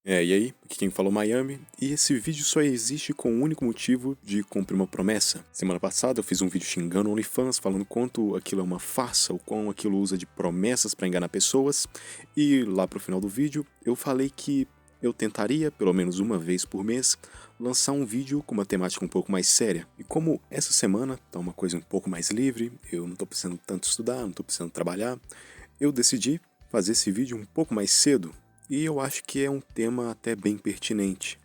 E aí, aqui quem falou Miami, e esse vídeo só existe com o único motivo de cumprir uma promessa. Semana passada eu fiz um vídeo xingando o OnlyFans, falando quanto aquilo é uma farsa, o quão aquilo usa de promessas para enganar pessoas, e lá pro final do vídeo eu falei que eu tentaria, pelo menos uma vez por mês, lançar um vídeo com uma temática um pouco mais séria. E como essa semana tá uma coisa um pouco mais livre, eu não tô precisando tanto estudar, não tô precisando trabalhar, eu decidi fazer esse vídeo um pouco mais cedo, e eu acho que é um tema até bem pertinente.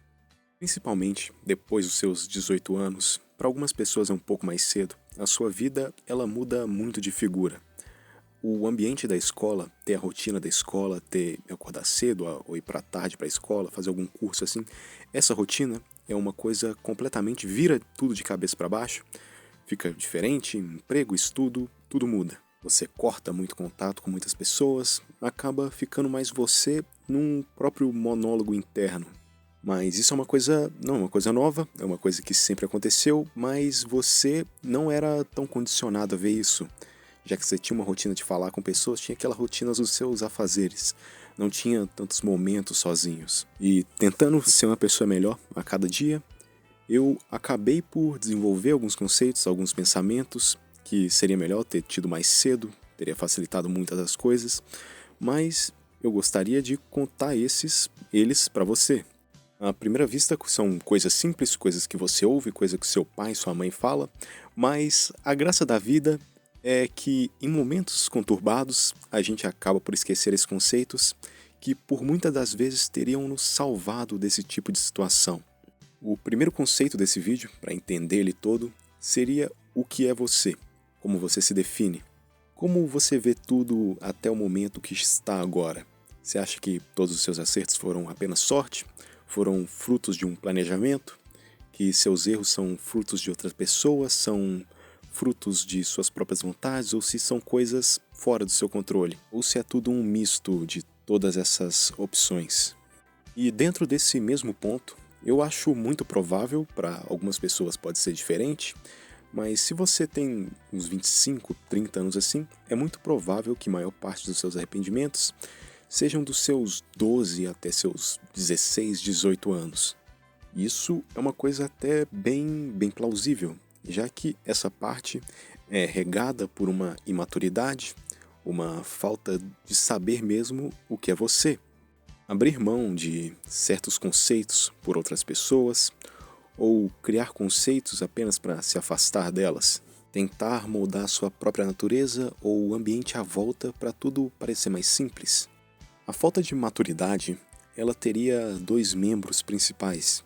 Principalmente depois dos seus 18 anos, para algumas pessoas é um pouco mais cedo, a sua vida ela muda muito de figura. O ambiente da escola, ter a rotina da escola, ter acordar cedo ou ir para tarde para a escola, fazer algum curso assim, essa rotina é uma coisa completamente vira tudo de cabeça para baixo, fica diferente, emprego, estudo, tudo muda. Você corta muito contato com muitas pessoas, acaba ficando mais você num próprio monólogo interno. Mas isso é uma coisa, não é uma coisa nova, é uma coisa que sempre aconteceu, mas você não era tão condicionado a ver isso. Já que você tinha uma rotina de falar com pessoas, tinha aquela rotina dos seus afazeres. Não tinha tantos momentos sozinhos. E tentando ser uma pessoa melhor a cada dia, eu acabei por desenvolver alguns conceitos, alguns pensamentos que seria melhor ter tido mais cedo, teria facilitado muitas das coisas, mas eu gostaria de contar eles para você. À primeira vista são coisas simples, coisas que você ouve, coisas que seu pai, sua mãe fala, mas a graça da vida é que em momentos conturbados a gente acaba por esquecer esses conceitos que por muitas das vezes teriam nos salvado desse tipo de situação. O primeiro conceito desse vídeo, para entender ele todo, seria o que é você, como você se define, como você vê tudo até o momento que está agora. Você acha que todos os seus acertos foram apenas sorte? Foram frutos de um planejamento? Que seus erros são frutos de outras pessoas? São frutos de suas próprias vontades? Ou se são coisas fora do seu controle? Ou se é tudo um misto de todas essas opções? E dentro desse mesmo ponto, eu acho muito provável, para algumas pessoas pode ser diferente, mas se você tem uns 25, 30 anos assim, é muito provável que a maior parte dos seus arrependimentos sejam dos seus 12 até seus 16, 18 anos. Isso é uma coisa até bem plausível, já que essa parte é regada por uma imaturidade, uma falta de saber mesmo o que é você. Abrir mão de certos conceitos por outras pessoas, ou criar conceitos apenas para se afastar delas. Tentar moldar sua própria natureza ou o ambiente à volta para tudo parecer mais simples. A falta de maturidade, ela teria dois membros principais,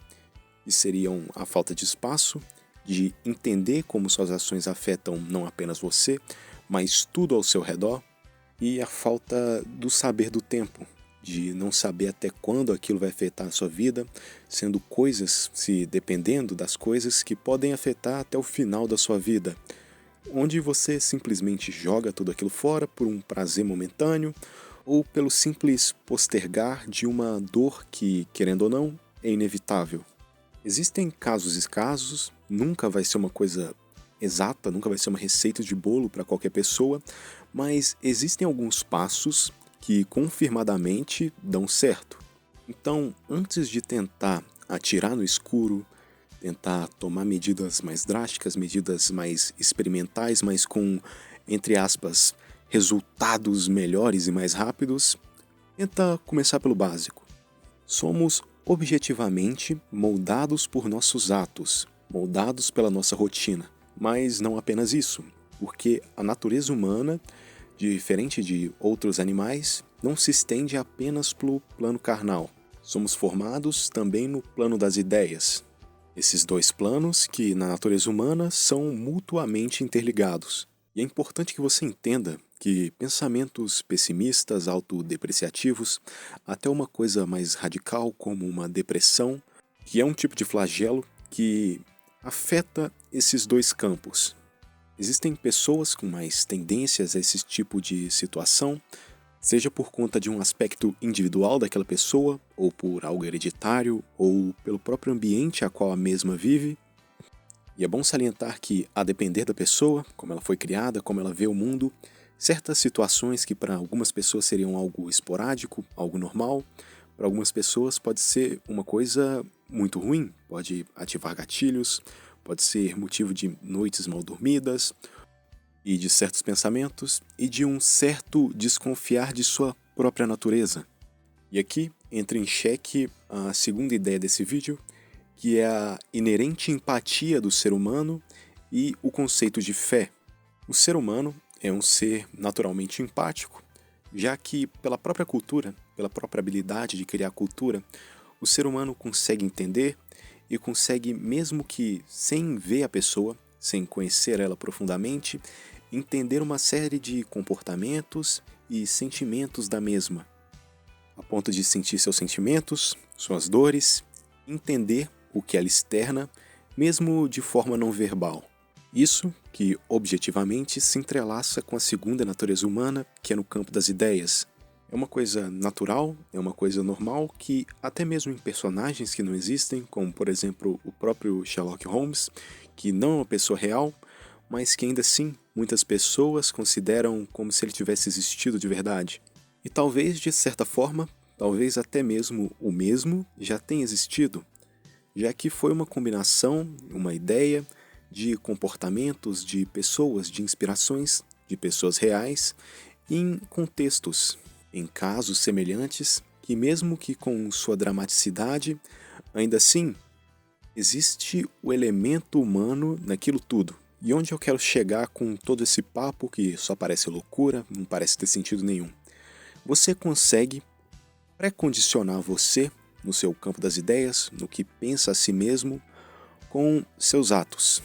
e seriam a falta de espaço, de entender como suas ações afetam não apenas você, mas tudo ao seu redor, e a falta do saber do tempo, de não saber até quando aquilo vai afetar a sua vida, sendo coisas, se dependendo das coisas, que podem afetar até o final da sua vida, onde você simplesmente joga tudo aquilo fora por um prazer momentâneo ou pelo simples postergar de uma dor que, querendo ou não, é inevitável. Existem casos e casos, nunca vai ser uma coisa exata, nunca vai ser uma receita de bolo para qualquer pessoa, mas existem alguns passos que confirmadamente dão certo. Então, antes de tentar atirar no escuro, tentar tomar medidas mais drásticas, medidas mais experimentais, mas com, entre aspas, resultados melhores e mais rápidos, tenta começar pelo básico. Somos objetivamente moldados por nossos atos, moldados pela nossa rotina. Mas não apenas isso, porque a natureza humana, diferente de outros animais, não se estende apenas pelo plano carnal. Somos formados também no plano das ideias. Esses dois planos que, na natureza humana, são mutuamente interligados. E é importante que você entenda que pensamentos pessimistas, autodepreciativos, até uma coisa mais radical como uma depressão, que é um tipo de flagelo que afeta esses dois campos. Existem pessoas com mais tendências a esse tipo de situação, seja por conta de um aspecto individual daquela pessoa, ou por algo hereditário, ou pelo próprio ambiente a qual a mesma vive. E é bom salientar que, a depender da pessoa, como ela foi criada, como ela vê o mundo, certas situações que para algumas pessoas seriam algo esporádico, algo normal, para algumas pessoas pode ser uma coisa muito ruim, pode ativar gatilhos, pode ser motivo de noites mal dormidas e de certos pensamentos e de um certo desconfiar de sua própria natureza. E aqui entra em xeque a segunda ideia desse vídeo, que é a inerente empatia do ser humano e o conceito de fé. O ser humano é um ser naturalmente empático, já que pela própria cultura, pela própria habilidade de criar cultura, o ser humano consegue entender e consegue, mesmo que sem ver a pessoa, sem conhecer ela profundamente, entender uma série de comportamentos e sentimentos da mesma, a ponto de sentir seus sentimentos, suas dores, entender o que ela externa, mesmo de forma não verbal. Isso que objetivamente se entrelaça com a segunda natureza humana, que é no campo das ideias. É uma coisa natural, é uma coisa normal que até mesmo em personagens que não existem, como por exemplo o próprio Sherlock Holmes, que não é uma pessoa real, mas que ainda assim muitas pessoas consideram como se ele tivesse existido de verdade. E talvez, de certa forma, talvez até mesmo o mesmo já tenha existido, já que foi uma combinação, uma ideia de comportamentos de pessoas, de inspirações de pessoas reais em contextos, em casos semelhantes, que mesmo que com sua dramaticidade, ainda assim existe o elemento humano naquilo tudo. E onde eu quero chegar com todo esse papo que só parece loucura, não parece ter sentido nenhum. Você consegue pré-condicionar você no seu campo das ideias, no que pensa a si mesmo, com seus atos,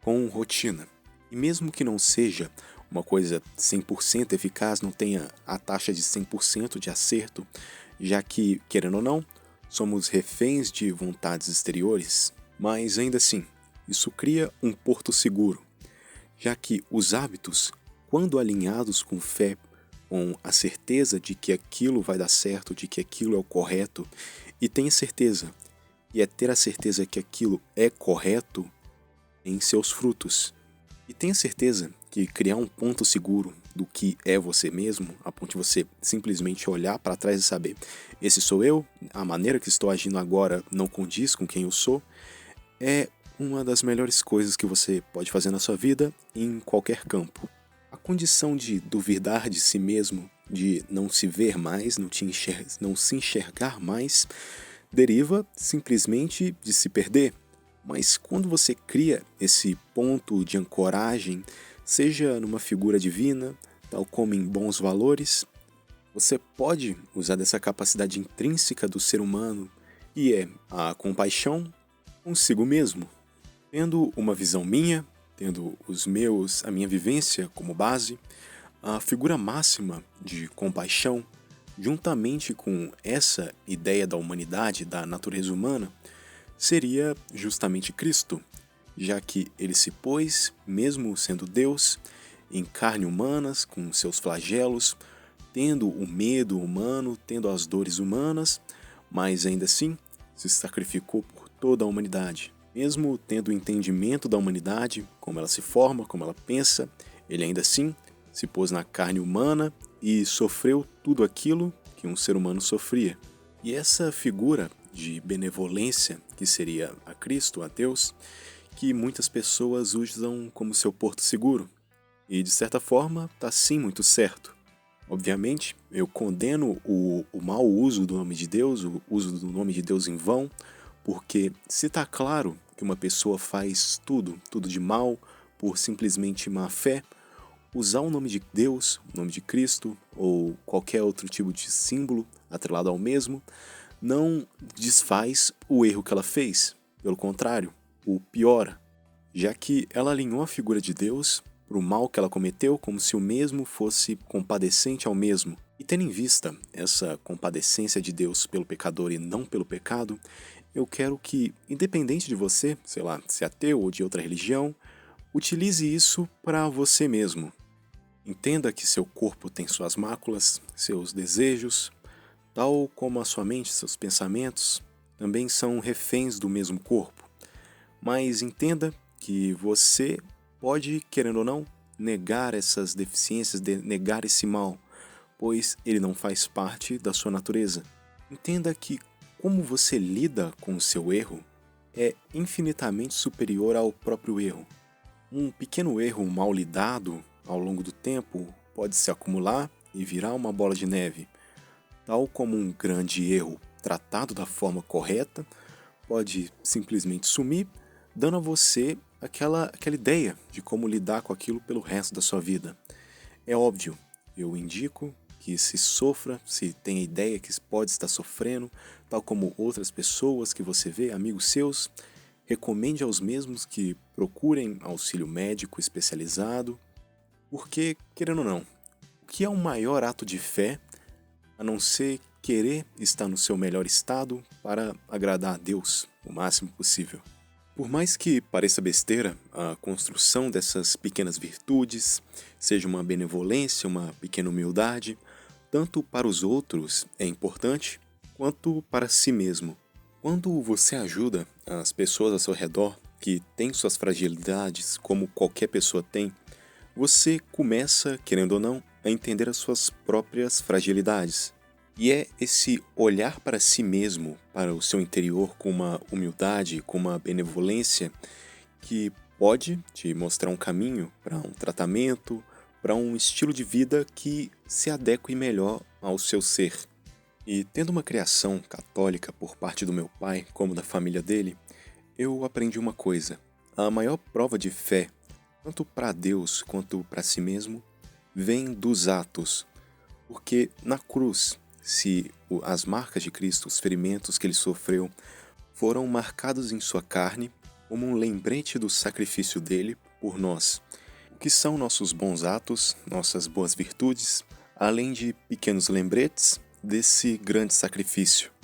com rotina. E mesmo que não seja uma coisa 100% eficaz, não tenha a taxa de 100% de acerto, já que, querendo ou não, somos reféns de vontades exteriores, mas ainda assim, isso cria um porto seguro, já que os hábitos, quando alinhados com fé, com a certeza de que aquilo vai dar certo, de que aquilo é o correto, e tenha certeza, e é ter a certeza que aquilo é correto em seus frutos. E tenha certeza que criar um ponto seguro do que é você mesmo, a ponto de você simplesmente olhar para trás e saber, esse sou eu, a maneira que estou agindo agora não condiz com quem eu sou, é uma das melhores coisas que você pode fazer na sua vida em qualquer campo. A condição de duvidar de si mesmo, de não se ver mais, não se enxergar mais, deriva simplesmente de se perder. Mas quando você cria esse ponto de ancoragem, seja numa figura divina, tal como em bons valores, você pode usar dessa capacidade intrínseca do ser humano, que é a compaixão consigo mesmo. Tendo uma visão minha, tendo a minha vivência como base, a figura máxima de compaixão, juntamente com essa ideia da humanidade, da natureza humana, seria justamente Cristo, já que ele se pôs, mesmo sendo Deus, em carne humanas, com seus flagelos, tendo o medo humano, tendo as dores humanas, mas ainda assim se sacrificou por toda a humanidade. Mesmo tendo o entendimento da humanidade, como ela se forma, como ela pensa, ele ainda assim se pôs na carne humana e sofreu tudo aquilo que um ser humano sofria. E essa figura de benevolência, que seria a Cristo, a Deus, que muitas pessoas usam como seu porto seguro. E de certa forma, está sim muito certo. Obviamente, eu condeno o mau uso do nome de Deus, o uso do nome de Deus em vão, porque se está claro que uma pessoa faz tudo de mal, por simplesmente má fé, usar o nome de Deus, o nome de Cristo, ou qualquer outro tipo de símbolo atrelado ao mesmo, não desfaz o erro que ela fez. Pelo contrário, o piora, já que ela alinhou a figura de Deus para o mal que ela cometeu como se o mesmo fosse compadecente ao mesmo. E tendo em vista essa compadecência de Deus pelo pecador e não pelo pecado, eu quero que, independente de você, sei lá, se é ateu ou de outra religião, utilize isso para você mesmo. Entenda que seu corpo tem suas máculas, seus desejos, tal como a sua mente, seus pensamentos, também são reféns do mesmo corpo. Mas entenda que você pode, querendo ou não, negar essas deficiências, negar esse mal, pois ele não faz parte da sua natureza. Entenda que como você lida com o seu erro é infinitamente superior ao próprio erro. Um pequeno erro mal lidado ao longo do tempo pode se acumular e virar uma bola de neve, tal como um grande erro tratado da forma correta pode simplesmente sumir, dando a você aquela ideia de como lidar com aquilo pelo resto da sua vida. É óbvio, eu indico que se sofra, se tenha ideia que pode estar sofrendo, tal como outras pessoas que você vê, amigos seus, recomende aos mesmos que procurem auxílio médico especializado, porque, querendo ou não, o que é o maior ato de fé a não ser querer estar no seu melhor estado para agradar a Deus o máximo possível? Por mais que pareça besteira, a construção dessas pequenas virtudes, seja uma benevolência, uma pequena humildade, tanto para os outros é importante, quanto para si mesmo. Quando você ajuda as pessoas ao seu redor, que têm suas fragilidades, como qualquer pessoa tem, você começa, querendo ou não, a entender as suas próprias fragilidades. E é esse olhar para si mesmo, para o seu interior com uma humildade, com uma benevolência, que pode te mostrar um caminho para um tratamento, para um estilo de vida que se adeque melhor ao seu ser. E tendo uma criação católica por parte do meu pai, como da família dele, eu aprendi uma coisa. A maior prova de fé, tanto para Deus quanto para si mesmo, vem dos atos. Porque na cruz, se as marcas de Cristo, os ferimentos que ele sofreu, foram marcados em sua carne como um lembrete do sacrifício dele por nós. O que são nossos bons atos, nossas boas virtudes, além de pequenos lembretes desse grande sacrifício?